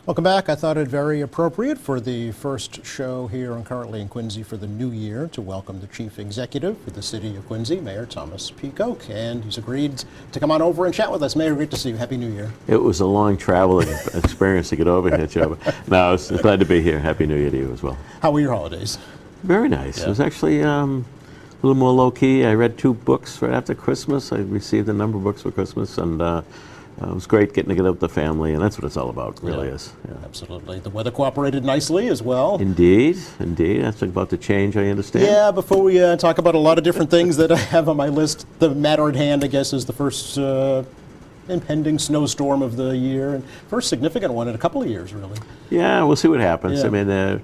Welcome back. I thought it very appropriate for the first show here and currently in Quincy for the new year to welcome the Chief Executive for the City of Quincy, Mayor Thomas P. Koch, and he's agreed to come on over and chat with us. Mayor, great to see you. Happy New Year. It was a long traveling experience to get over here, Joe. No, I was glad to be here. Happy New Year to you as well. How were your holidays? Very nice. Yeah. It was actually a little more low-key. I read 2 books right after Christmas. I received a number of books for Christmas, and it was great getting to get out with the family, and that's what it's all about, really is. Yeah. Absolutely. The weather cooperated nicely as well. Indeed, indeed. That's about to change, I understand. Yeah, before we talk about a lot of different things that I have on my list, the matter at hand, I guess, is the first impending snowstorm of the year, and first significant one in a couple of years, really. Yeah, we'll see what happens. Yeah. I mean,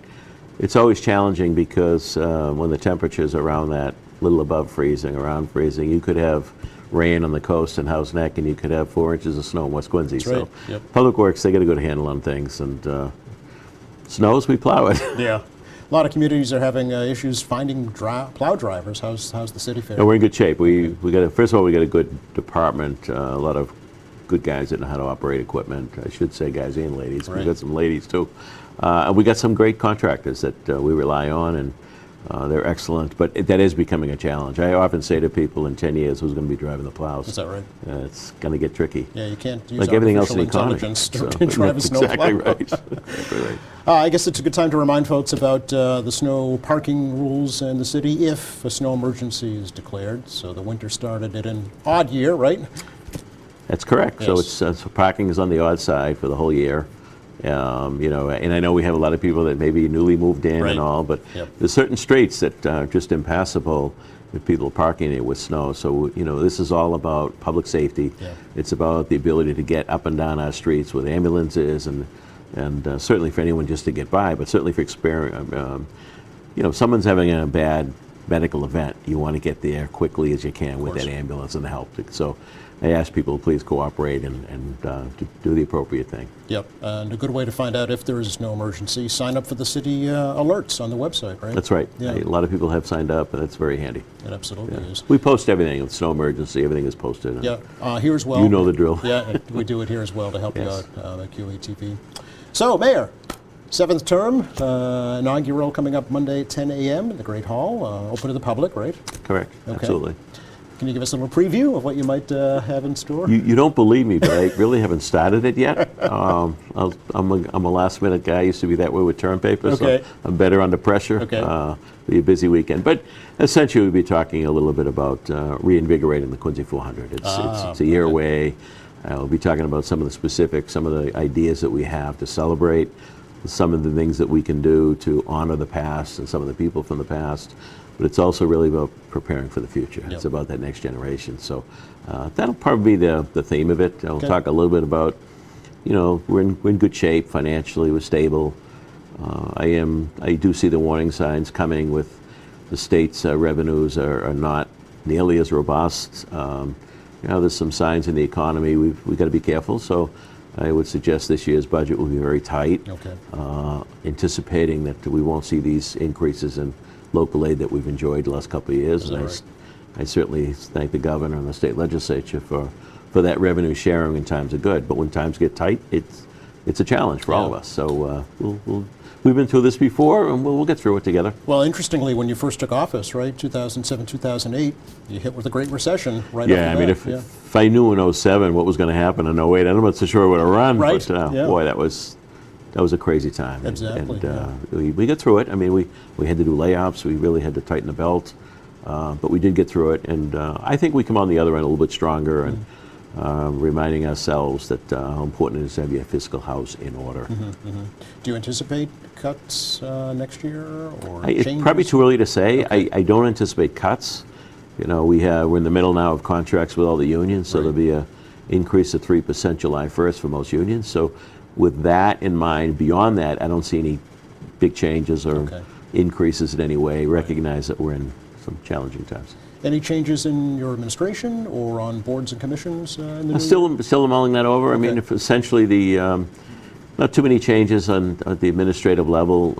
it's always challenging because when the temperatures are around that little above freezing, around freezing, you could have rain on the coast in House Neck, and you could have 4 inches of snow in West Quincy. That's right. So Yep. Public Works, they got a good handle on things, and snows, we plow it. Yeah. A lot of communities are having issues finding plow drivers. How's the city faring? And we're in good shape. We got first of all, we got a good department, a lot of good guys that know how to operate equipment. I should say guys and ladies. Right. We've got some ladies too. And we got some great contractors that we rely on, and they're excellent, but that is becoming a challenge. I often say to people, in 10 years, who's going to be driving the plows? Is that right? It's going to get tricky. Yeah, you can't use Like everything else in the artificial economy. intelligence to drive a That's snowplow. exactly right. Exactly right. I guess it's a good time to remind folks about the snow parking rules in the city if a snow emergency is declared. So the winter started at an odd year, right? That's correct. So Yes. it's so parking is on the odd side for the whole year. You know, and I know we have a lot of people that maybe newly moved in Right. and all, but Yep. there's certain streets that are just impassable if people are parking it with snow. So, you know, this is all about public safety. Yeah. It's about the ability to get up and down our streets with ambulances and certainly for anyone just to get by, but certainly for you know, if someone's having a bad medical event, you want to get there quickly as you can with course. that ambulance and the help. So I ask people to please cooperate and to do the appropriate thing. Yep. And a good way to find out if there is no emergency, sign up for the city alerts on the website, right? That's right. Yeah. A lot of people have signed up, and that's very handy. It absolutely is. We post everything. With snow emergency, everything is posted. Yeah. Here as well. You know the drill. Yeah, we do it here as well to help Yes. you out at QATV. So, Mayor, 7th term, inaugural coming up Monday at 10 a.m. in the Great Hall, open to the public, right? Correct. Okay. Absolutely. Can you give us a little preview of what you might have in store? You don't believe me, but I really haven't started it yet. I'm a last-minute guy. I used to be that way with term papers. Okay. So I'm better under pressure. Okay. Be a busy weekend, but essentially we'll be talking a little bit about reinvigorating the Quincy 400. It's a year away. We'll be talking about some of the specifics, some of the ideas that we have to celebrate, some of the things that we can do to honor the past and some of the people from the past. But it's also really about preparing for the future. Yep. It's about that next generation. So that'll probably be the theme of it. I'll Okay. talk a little bit about, you know, we're in good shape financially. We're stable. I do see the warning signs coming with the state's revenues are not nearly as robust. You know, there's some signs in the economy. We've got to be careful. So I would suggest this year's budget will be very tight. Okay. Anticipating that we won't see these increases in local aid that we've enjoyed the last couple of years. Is that And right? I certainly thank the governor and the state legislature for that revenue sharing when times are good. But when times get tight, it's a challenge for all of Yeah. us. So we've been through this before, and we'll get through it together. Well, interestingly, when you first took office, right, 2007, 2008, you hit with a Great Recession right Yeah, off I mean, the bat. if I knew in 2007 what was going to happen in 2008, I'm not so sure it would have run. Right, But yeah. boy, that was a crazy time. Exactly, And we got through it. I mean, we had to do layoffs. We really had to tighten the belt. But we did get through it. And I think we come on the other end a little bit stronger and reminding ourselves that how important it is to have your fiscal house in order. Do you anticipate cuts next year or It's changes? probably too early to say. Okay. I don't anticipate cuts. You know, we're in the middle now of contracts with all the unions, so Right. there'll be a increase of 3% July 1st for most unions. So with that in mind, beyond that, I don't see any big changes or Okay. increases in any way. Recognize that we're in some challenging times. Any changes in your administration or on boards and commissions in the new I'm still mulling that over. I mean, Okay. if essentially not too many changes at the administrative level,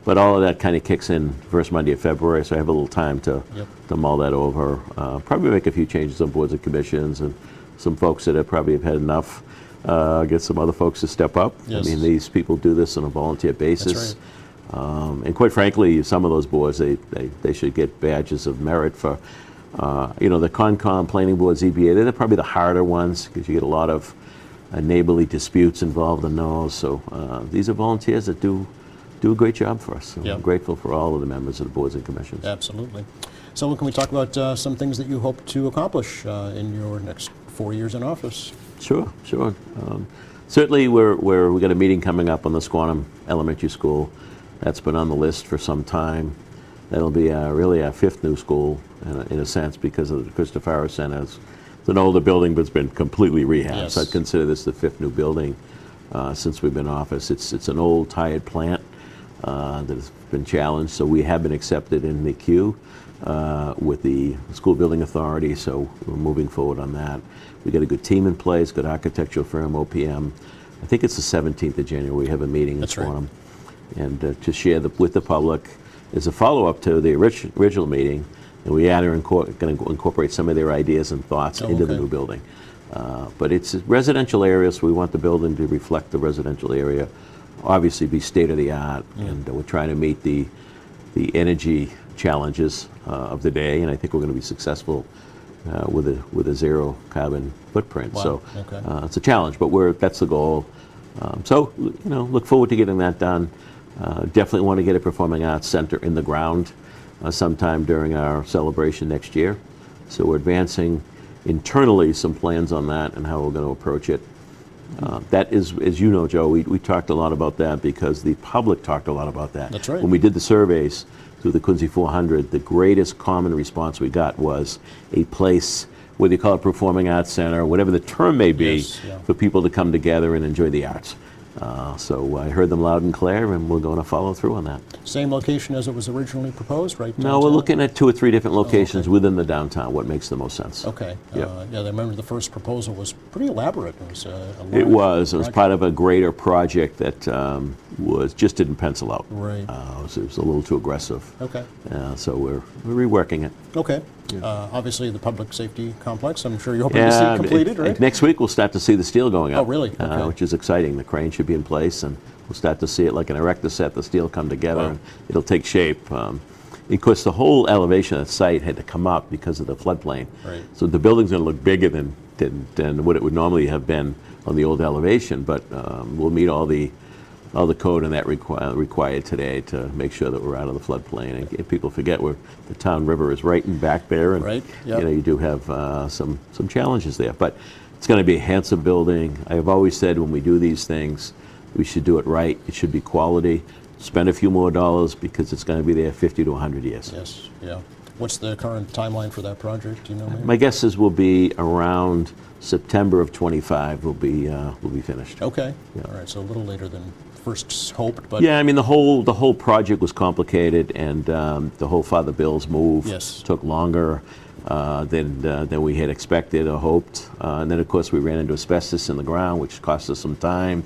but all of that kind of kicks in first Monday of February, so I have a little time to mull that over. Probably make a few changes on boards and commissions and some folks that probably have had enough. get some other folks to step up. Yes. I mean, these people do this on a volunteer basis. That's And quite frankly, some of those boards, they should get badges of merit for, the Concom, Planning Board, ZBA, they're probably the harder ones because you get a lot of neighborly disputes involved in those. So these are volunteers that do a great job for us. So Yeah. I'm grateful for all of the members of the boards and commissions. Absolutely. So can we talk about some things that you hope to accomplish in your next 4 years in office? Sure. Certainly, we got a meeting coming up on the Squantum Elementary School. That's been on the list for some time. That'll be really our fifth new school, in a sense, because of the Christopher Center. It's an older building, but it's been completely rehabbed. Yes. So I'd consider this the fifth new building since we've been in office. It's an old, tired plant that has been challenged, so we have been accepted in the queue with the School Building Authority, so we're moving forward on that. We got a good team in place, good architectural firm, OPM. I think it's the 17th of January, we have a meeting in That's right. Squantum. And to share with the public is a follow-up to the original meeting, and we are going to incorporate some of their ideas and thoughts into the okay. new building. But it's a residential area, so we want the building to reflect the residential area, obviously be state-of-the-art, and we're trying to meet the energy challenges of the day, and I think we're going to be successful with a zero carbon footprint. Wow. So Okay. it's a challenge, but that's the goal. So look forward to getting that done. Definitely want to get a performing arts center in the ground sometime during our celebration next year. So we're advancing internally some plans on that and how we're going to approach it. That is, as you know, Joe, we talked a lot about that because the public talked a lot about that. That's right. When we did the surveys through the Quincy 400, the greatest common response we got was a place, whether you call it Performing Arts Center, whatever the term may be, Yes, yeah. for people to come together and enjoy the arts. So I heard them loud and clear, and we're going to follow through on that. Same location as it was originally proposed, right? No, we're downtown? looking at 2 or 3 different locations okay. within the downtown, what makes the most sense. Okay. Yep. Yeah, I remember the first proposal was pretty elaborate. It was It was project. part of a greater project that just didn't pencil out. Right. It was a little too aggressive. Okay. So we're reworking it. Okay. Obviously, the public safety complex, I'm sure you're hoping to see completed, right? Next week we'll start to see the steel going up. Oh, really? Okay. Which is exciting. The crane should be in place, and we'll start to see it like an erector set, the steel come together, Wow. and it'll take shape. Of course, the whole elevation of the site had to come up because of the floodplain. Right. So the building's going to look bigger than what it would normally have been on the old elevation, but we'll meet all the code and that required today to make sure that we're out of the floodplain. And if people forget, the town river is right in back there, and Right, yep. you do have some challenges there. But it's going to be a handsome building. I have always said when we do these things, we should do it right. It should be quality. Spend a few more dollars because it's going to be there 50 to 100 years. Yes, yeah. What's the current timeline for that project? Do you know, maybe? My guess is we'll be around September of '25. We'll be finished. Okay. Yeah. All right, so a little later than first hoped, but Yeah, I mean the whole project was complicated, and the whole Father Bill's move Yes. took longer than we had expected or hoped. And then of course we ran into asbestos in the ground, which cost us some time.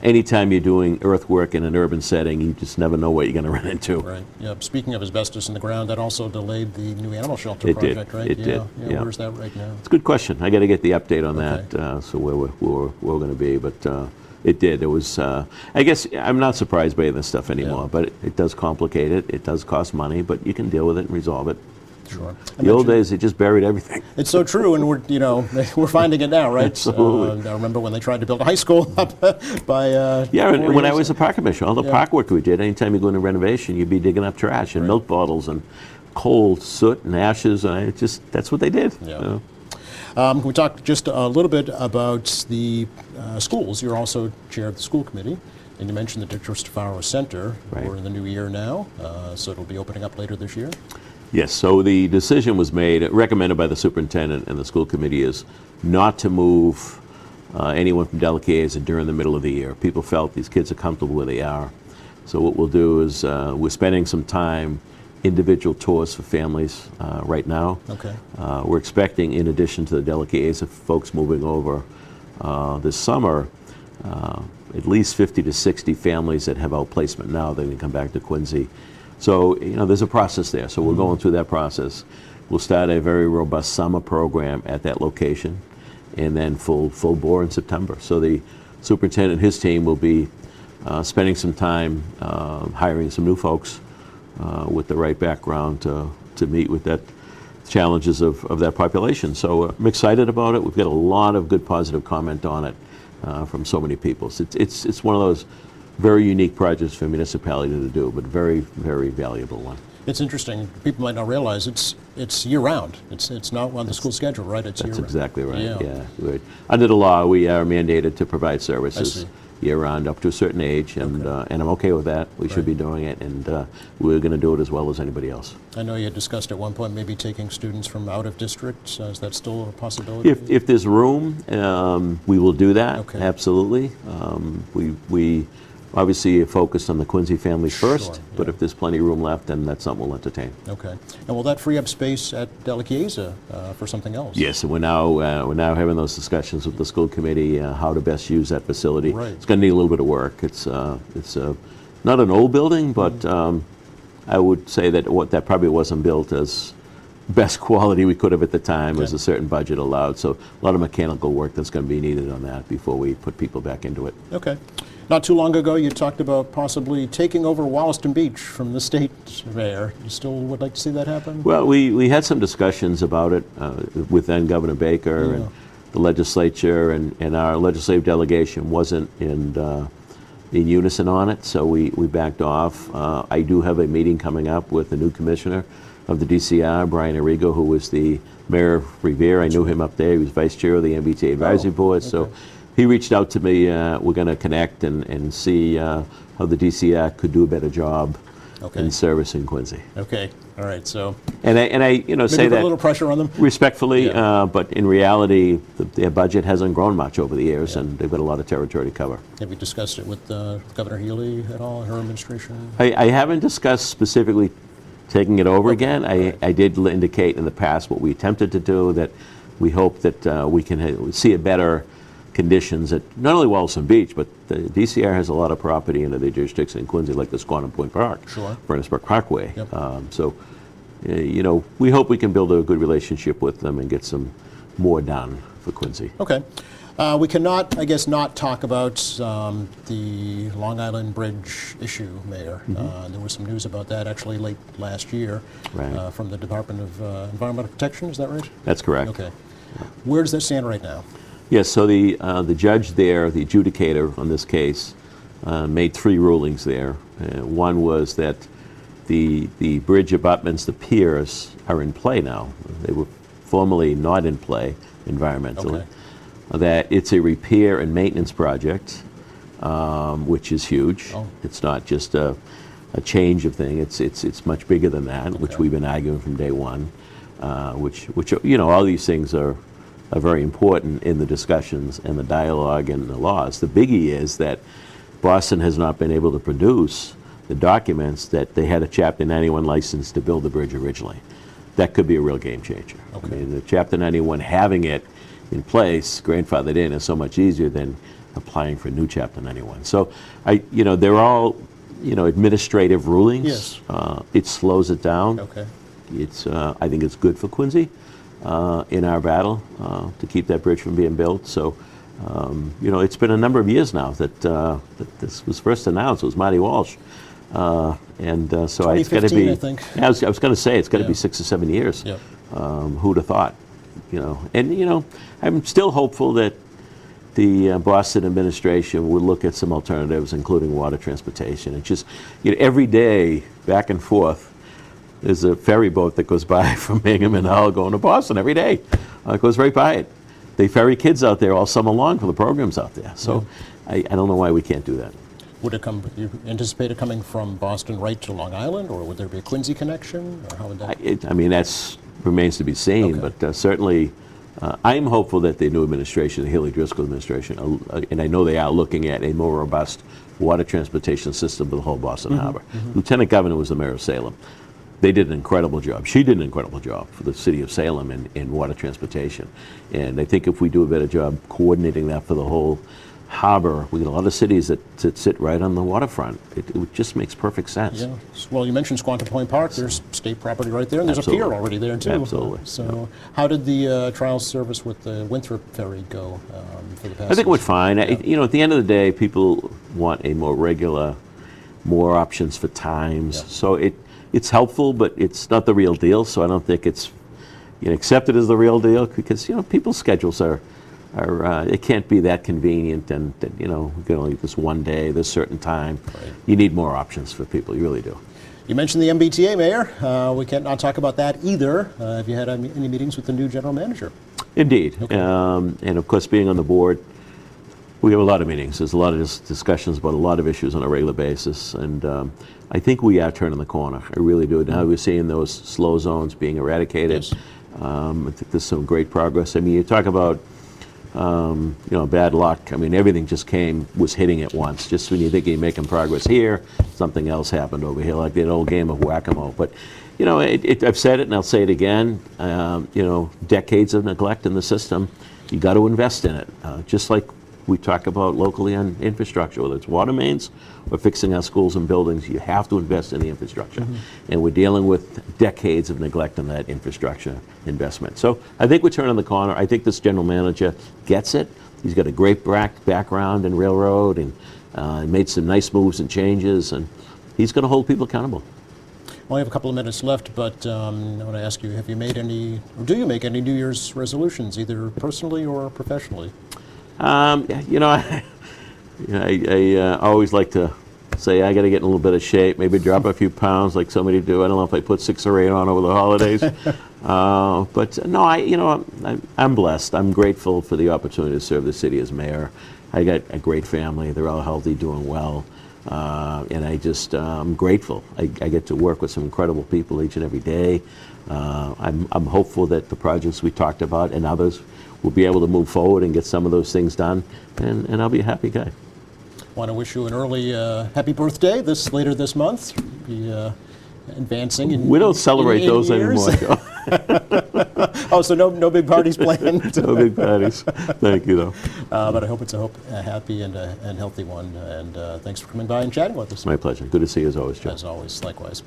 Anytime you're doing earthwork in an urban setting, you just never know what you're going to run into. right. Yeah. Speaking of asbestos in the ground, that also delayed the new animal shelter It did. project, right? It yeah. did. Yeah. Yeah. Where's that right now? It's a good question. I got to get the update on Okay. that, so where we're going to be. But it did. It was. I guess I'm not surprised by this stuff anymore. Yeah. But it does complicate it. It does cost money, but you can deal with it and resolve it. Sure. The old days, they just buried everything. It's so true, and we're finding it now, right? Absolutely. I remember when they tried to build a high school up by. Yeah, and 4 when I years was a park commissioner, all the Yeah. park work we did, anytime you go into renovation, you'd be digging up trash and milk bottles and coal, soot, and ashes, and that's what they did. Yeah. We talked just a little bit about the schools. You're also chair of the school committee, and you mentioned the Christopher Center. Right. We're in the new year now, so it'll be opening up later this year. Yes, so the decision was made, recommended by the superintendent and the school committee, is not to move anyone from Delacaze during the middle of the year. People felt these kids are comfortable where they are. So what we'll do is we're spending some time, individual tours for families right now. Okay. We're expecting, in addition to the Delacaze folks moving over this summer, at least 50 to 60 families that have outplacement now that can come back to Quincy. So, there's a process there. So we're going through that process. We'll start a very robust summer program at that location. and then full bore in September. So the superintendent and his team will be spending some time hiring some new folks with the right background to meet with that challenges of that population. So I'm excited about it. We've got a lot of good positive comment on it from so many people. So it's one of those very unique projects for a municipality to do, but very, very valuable one. It's interesting. People might not realize it's year-round. It's not on the school schedule, right? It's That's year-round. exactly right. Yeah. Yeah. Under the law, we are mandated to provide I services see. year-round up to a certain age, and I'm okay with that. We should be doing it, and we're going to do it as well as anybody else. I know you had discussed at one point maybe taking students from out of district. Is that still a possibility? If there's room, we will do that. Okay. Absolutely. We obviously are focused on the Quincy family first, Sure, but yeah. if there's plenty of room left, then that's something we'll entertain. Okay. And will that free up space at Della Chiesa for something else? Yes, and we're now having those discussions with the school committee how to best use that facility. Right. It's going to need a little bit of work. It's not an old building, but I would say that probably wasn't built as best quality we could have at the time, as Okay. a certain budget allowed. So a lot of mechanical work that's going to be needed on that before we put people back into it. Okay. Not too long ago, you talked about possibly taking over Wollaston Beach from the state mayor. You still would like to see that happen? Well, we had some discussions about it with then Governor Baker and the legislature, and our legislative delegation wasn't in unison on it, so we backed off. I do have a meeting coming up with the new commissioner of the DCR, Brian Arrigo, who was the mayor of Revere. I knew him up there. He was vice chair of the MBTA advisory board, so he reached out to me. We're going to connect and see how the DCR could do a better job in servicing Quincy. Okay. All right. So And I say maybe put a that little pressure on them. respectfully, Yeah. but in reality, their budget hasn't grown much over the years, and they've got a lot of territory to cover. Have you discussed it with Governor Healy at all, her administration? I haven't discussed specifically taking it over again. I did indicate in the past what we attempted to do, that we hope that we can see a better conditions at not only Wollaston Beach, but the DCR has a lot of property under their jurisdiction in Quincy, like the Squantum Point Park, Sure. Furnace Brook Parkway. Yep. So, we hope we can build a good relationship with them and get some more done for Quincy. Okay. We cannot, I guess, not talk about the Long Island Bridge issue, Mayor. There was some news about that actually late last year Right. from the Department of Environmental Protection. Is that right? That's correct. Okay. Where does that stand right now? Yes, so the judge there, the adjudicator on this case, made 3 rulings there. One was that the bridge abutments, the piers, are in play now. They were formerly not in play environmentally. Okay. That it's a repair and maintenance project, which is huge. Oh. It's not just a change of thing. It's much bigger than that, which Okay. we've been arguing from day one. Which all these things are very important in the discussions and the dialogue and the laws. The biggie is that Boston has not been able to produce the documents that they had a Chapter 91 license to build the bridge originally. That could be a real game changer. Okay. I mean, the Chapter 91, having it in place, grandfathered in, is so much easier than applying for a new Chapter 91. So, they're all, administrative rulings. Yes. It slows it down. Okay. I think it's good for Quincy in our battle to keep that bridge from being built. So, it's been a number of years now that this was first announced. It was Marty Walsh. So it's got to 2015, be, I think. Yeah, I was going to say, it's got to Yeah. be 6 or 7 years. Yep. Who'd have thought? And I'm still hopeful that the Boston administration would look at some alternatives, including water transportation. It's just, every day, back and forth, there's a ferry boat that goes by from Hingham and Hull going to Boston every day. It goes right by it. They ferry kids out there all summer long for the programs out there. So I don't know why we can't do that. Would it come? You anticipate it coming from Boston right to Long Island, or would there be a Quincy connection, or how would that? That remains to be seen, Okay. but certainly I'm hopeful that the new administration, the Haley Driscoll administration, and I know they are looking at a more robust water transportation system for the whole Boston Harbor. Lieutenant Governor was the mayor of Salem. They did an incredible job. She did an incredible job for the city of Salem in water transportation. And I think if we do a better job coordinating that for the whole harbor. We got a lot of cities that sit right on the waterfront. It just makes perfect sense. Yeah. Well, you mentioned Squantum Point Park. There's state property right there, and there's Absolutely. a pier already there, too. Absolutely. So how did the trial service with the Winthrop Ferry go for the past I think it went season? fine. At the end of the day, people want a more regular, more options for times. Yeah. So it's helpful, but it's not the real deal. So I don't think it's accepted as the real deal, because people's schedules are it can't be that convenient, and that we can only this one day, this certain time. Right. You need more options for people. You really do. You mentioned the MBTA, Mayor. We can't not talk about that either. Have you had any meetings with the new general manager? Indeed. And of course, being on the board, we have a lot of meetings. There's a lot of discussions about a lot of issues on a regular basis. And I think we are turning the corner. I really do. Now we're seeing those slow zones being eradicated. Yes. I think there's some great progress. I mean, you talk about bad luck. I mean, everything just was hitting at once. Just when you think you're making progress here, something else happened over here, like that old game of whack-a-mole. But I've said it and I'll say it again. Decades of neglect in the system. You got to invest in it, just like we talk about locally on infrastructure, whether it's water mains or fixing our schools and buildings. You have to invest in the infrastructure. And we're dealing with decades of neglect in that infrastructure investment. So I think we're turning the corner. I think this general manager gets it. He's got a great background in railroad, and made some nice moves and changes, and he's going to hold people accountable. We only have a couple of minutes left, but I want to ask you, have you made any, or do you make any New Year's resolutions, either personally or professionally? I always like to say I got to get in a little bit of shape, maybe drop a few pounds like somebody do. I don't know if I put 6 or 8 on over the holidays. But no, I'm blessed. I'm grateful for the opportunity to serve the city as mayor. I got a great family. They're all healthy, doing well. And I'm grateful. I get to work with some incredible people each and every day. I'm hopeful that the projects we talked about and others will be able to move forward and get some of those things done, and I'll be a happy guy. Want to wish you an early happy birthday later this month. Be advancing in We don't celebrate in those years. anymore, Joe. Oh, so no big parties planned. No big parties. Thank you, though. But I hope it's a happy and healthy one. And thanks for coming by and chatting with us. My pleasure. Good to see you as always, Joe. As always, likewise.